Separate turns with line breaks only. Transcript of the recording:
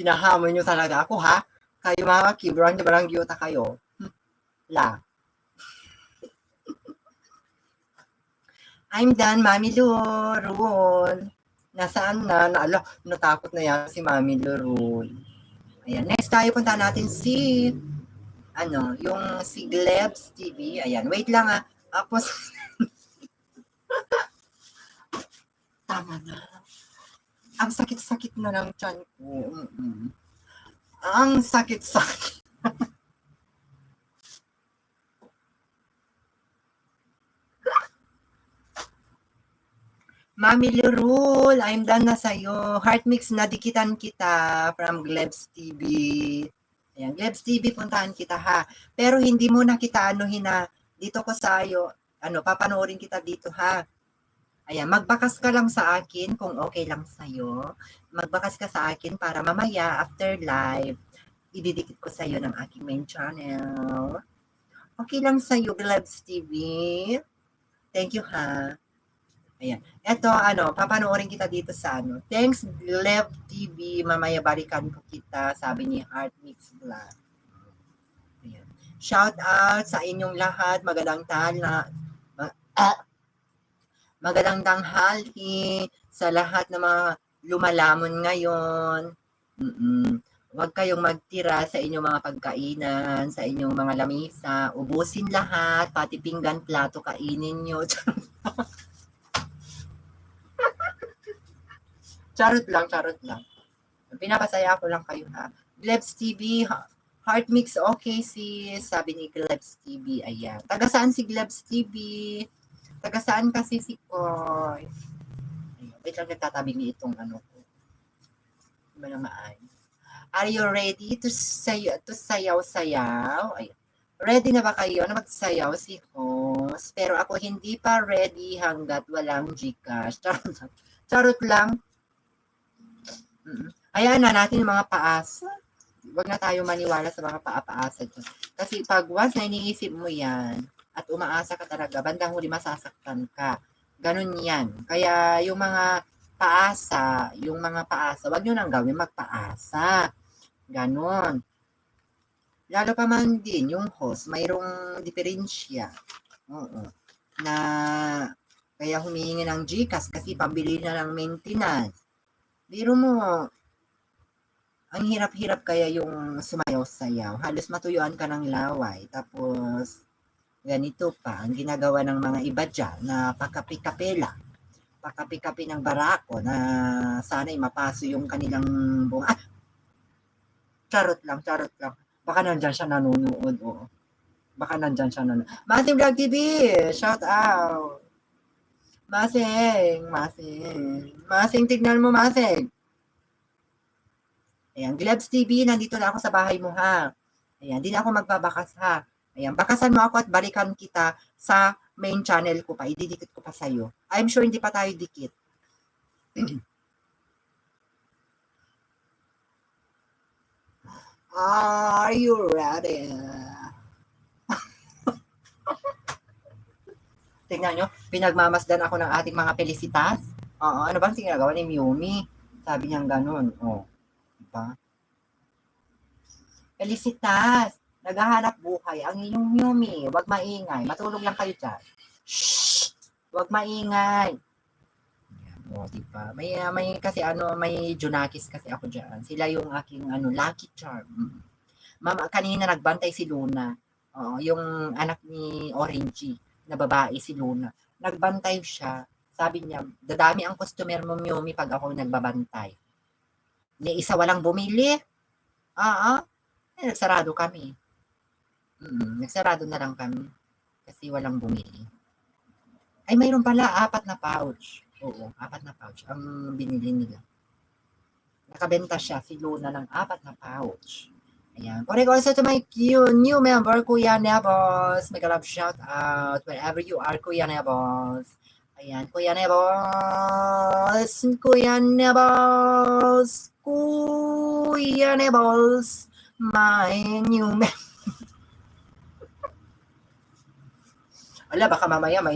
Hinahamon nyo talaga ako, ha? Kayo mga kibrang yuta kayo. La. I'm done, Mami Lurul. Nasaan na? Natakot na yan si Mami Lurul. Ayan, next tayo punta natin si yung si Glebs TV. Ayan, wait lang ah. Tapos tama na. Ang sakit-sakit na ng tiyan ko. Ang sakit-sakit. Mami Lurul, I'm done na sa'yo. Heart mix na dikitan kita from Glebs TV. Ayan, Glebs TV, puntahan kita ha. Pero hindi mo na kita dito ko sa'yo, papanoorin kita dito ha. Ayan, magbakas ka lang sa akin kung okay lang sa'yo. Magbakas ka sa akin para mamaya, after live, ididikit ko sa'yo ng aking main channel. Okay lang sa'yo, Glebs TV. Thank you ha. Ayan. Eto, papanoorin kita dito sa Thanks, Gleb TV. Mamaya balikan ko kita, sabi ni Heart Mix Vlog. Ayan. Shout out sa inyong lahat. Magandang tanghali sa lahat ng mga lumalamon ngayon. Huwag kayong magtira sa inyong mga pagkainan, sa inyong mga lamisa. Ubusin lahat, pati pinggan, plato, kainin nyo. Charot lang. Pinapasaya ko lang kayo ha. Glebs TV, Heart Mix, okay sis, sabi ni Glebs TV. Ayan. Taga saan si Glebs TV? Taga saan kasi si Koy? Ayan. Wait lang, nagtatabi ni itong ko. Diba na maayos? Are you ready to sayaw-sayaw? Ayan. Ready na ba kayo na magsayaw si host? Pero ako hindi pa ready hanggat walang Gcash. Charot lang. Ayan na natin yung mga paasa. Huwag na tayo maniwala sa mga paasa dyan. Kasi pag once na iniisip mo yan, at umaasa ka talaga, bandang huli masasaktan ka. Ganun yan. Kaya yung mga paasa, wag nyo nang gawin magpaasa. Ganun. Lalo pa man din, yung host, mayroong diferensya. Oo. Na, kaya humihingi ng Gcash kasi pambili na ng maintenance. Biro mo, ang hirap-hirap kaya yung sumayaw-sayaw. Halos matuyuan ka ng laway. Tapos, ganito pa, ang ginagawa ng mga iba dyan na pakapi-kapela. Pakapi-kapi ng barako na sana'y mapaso yung kanilang bunga. Charot lang. Baka nandyan siya nanonood. Oo. Baka nandyan siya nanonood. Masing Vlog TV, shout out. Masing, tignan mo, Masing. Ayan, Glebs TV, nandito na ako sa bahay mo, ha. Ayan, di na ako magbabakas, ha. Ayan, bakasan mo ako at balikan kita sa main channel ko pa. Ididikit ko pa sa'yo. I'm sure hindi pa tayo dikit. Are you ready? Tingnan nyo, pinagmamasdan ako ng ating mga pelisitas. Oo, ano bang ginagawa ni Miyumi? Sabi niyang ganun. Oh, diba? Pelisitas, naghahanap buhay ang inyong Miyumi. Huwag maingay. Matulog lang kayo dyan. Shhh! Huwag maingay. O, diba? May kasi may Junakis kasi ako dyan. Sila yung aking lucky charm. Mama, kanina nagbantay si Luna. Yung anak ni Orangey na babae, si Luna. Nagbantay siya. Sabi niya, dadami ang customer mo, Miyumi, pag ako nagbabantay. Ni isa walang bumili. Nagsarado kami. Nagsarado na lang kami. Kasi walang bumili. Ay, mayroon pala, 4 na pouch. Oo, 4 na pouch ang binili nila. Nakabenta siya, si Luna, ng 4 na pouch. Ayan. Correct also to my new member, Kuya Nebos. Make a love shout out wherever you are, Kuya Nebos. Ayan, Kuya Nebos. My new member. Wala, baka mamaya may